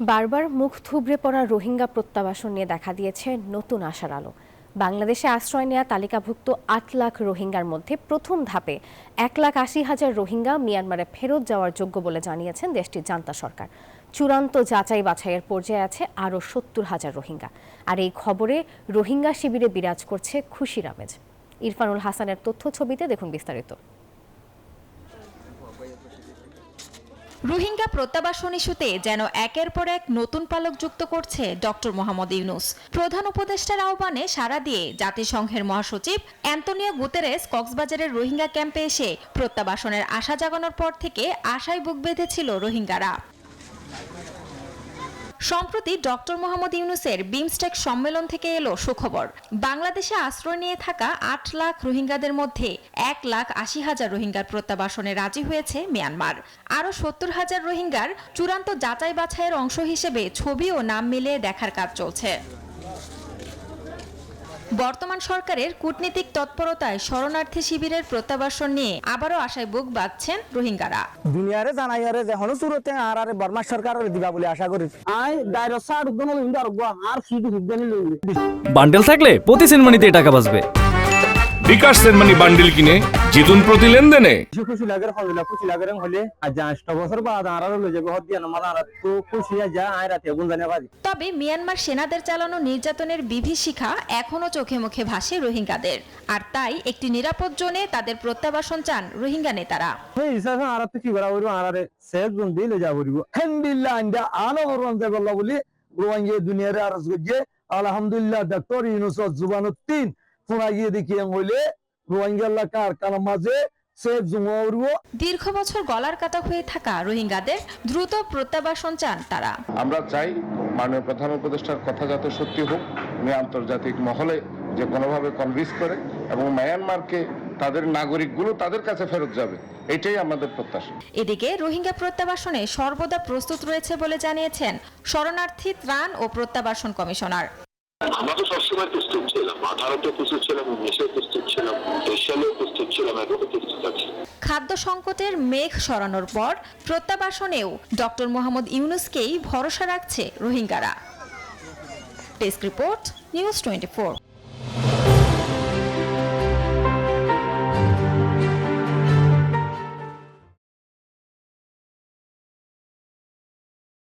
বারবার মুখ থুবড়ে পড়া রোহিঙ্গা প্রত্যাবাসন নিয়ে দেখা দিয়েছে নতুন আশার আলো। বাংলাদেশে আশ্রয় নেওয়া তালিকাভুক্ত ৮ লাখ রোহিঙ্গার মধ্যে প্রথম ধাপে ১,৮০,০০০ রোহিঙ্গা মিয়ানমারে ফেরত যাওয়ার যোগ্য বলে জানিয়েছেন দেশটির জান্তা সরকার। চূড়ান্ত যাচাই বাছাইয়ের পর্যায়ে আছে আরও ৭০,০০০ রোহিঙ্গা। আর এই খবরে রোহিঙ্গা শিবিরে বিরাজ করছে খুশির আমেজ। ইরফানুল হাসানের তথ্য ছবিতে দেখুন বিস্তারিত। রোহিঙ্গা প্রত্যাবাসন ইস্যুতে যেন একের পর এক নতুন পালক যুক্ত করছে ডক্টর মোহাম্মদ ইউনূস। প্রধান উপদেষ্টার আহ্বানে সাড়া দিয়ে জাতিসংঘের মহাসচিব অ্যান্তোনিও গুতেরেস কক্সবাজারের রোহিঙ্গা ক্যাম্পে এসে প্রত্যাবাসনের আশা জাগানোর পর থেকে আশায় বুক বেঁধেছিল রোহিঙ্গারা। সম্প্রতি ডক্টর মোহাম্মদ ইউনূসের বিমস্টেক সম্মেলন থেকে এলো সুখবর। বাংলাদেশে আশ্রয় নিয়ে থাকা ৮ লাখ রোহিঙ্গাদের মধ্যে ১,৮০,০০০ রোহিঙ্গার প্রত্যাবাসনে রাজি হয়েছে মিয়ানমার। আরও ৭০,০০০ রোহিঙ্গার চূড়ান্ত যাচাই বাছাইয়ের অংশ হিসেবে ছবি ও নাম মিলিয়ে দেখার কাজ চলছে। বর্তমান সরকারের কূটনীতিক তৎপরতায় শরণার্থী শিবিরের প্রত্যাবাসন নিয়ে আবারও আশায় বুক বাঁধছেন রোহিঙ্গারা। দুনিয়ারে জানাইয়ারে যে হনো সুরতে আর বর্মা সরকারের দিবা বলে আশা করি। আই ডাইরেক্ট সার দনো ইন্দার গো আর শুধু হুগদানি লই। বান্ডেল থাকলে প্রতি সেনমানিতে টাকা বাঁচবে। বিকাশ সেনমানি বান্ডেল কিনে জিতুন প্রতি লেনদেনে। খুশি লাগে খুশি লাগে হলে আজ ৮ বছর বাদ আর লই যাবে হদ দিয়া না আর তো খুশি যা আই রাতে গুণ জানে বাজি। তবে মিয়ানমার সেনাদের চালানো নির্যাতনের বিভীষিকা এখনো চোখে মুখে ভাসে রোহিঙ্গাদের। আর তাই একটি নিরাপদ জোনে তাদের প্রত্যাবাসন চান রোহিঙ্গা নেতারা। এই হিসাবে আর তো কি করা হইব আর সেফ জোন দিলে যাব হইব। আলহামদুলিল্লাহ ইন্দা আলো করন যে বল্লা বলি রোহিঙ্গা দুনিয়ারে আর গজে আলহামদুলিল্লাহ ডক্টর ইউনূস জুবানুত ৩ পুরা গিয়ে দেখি হইলে রোহিঙ্গা এলাকার কারণ মাঝে সেফ জোন হইব। দীর্ঘ বছর গলার কাটা হয়ে থাকা রোহিঙ্গাদের দ্রুত প্রত্যাবাসন চান তারা। আমরা চাই মাননীয় প্রধান উপদেষ্টার কথা যাতে সত্যি হোক, উনি আন্তর্জাতিক মহলে যে কোনোভাবে কনভিন্স করে এবং মায়ানমারকে তাদের নাগরিকগুলো তাদের কাছে ফেরত যাবে, এটাই আমাদের প্রত্যাশা। এদিকে রোহিঙ্গা প্রত্যাবাসনে সর্বদা প্রস্তুত রয়েছে বলে জানিয়েছেন শরণার্থী ত্রাণ ও প্রত্যাবাসন কমিশনার। আমরা তো সবসময় প্রস্তুত ছিলাম, 18-তে প্রস্তুত ছিলাম, 19-এ প্রস্তুত ছিলাম, 23 সালেও প্রস্তুত ছিলাম, এখনো প্রস্তুত আছি। খাদ্য সংকটের মেঘ সরানোর পর প্রত্যাবাসনেও ডক্টর মোহাম্মদ ইউনূসকেই ভরসা রাখছে রোহিঙ্গারা। Desk report, news 24।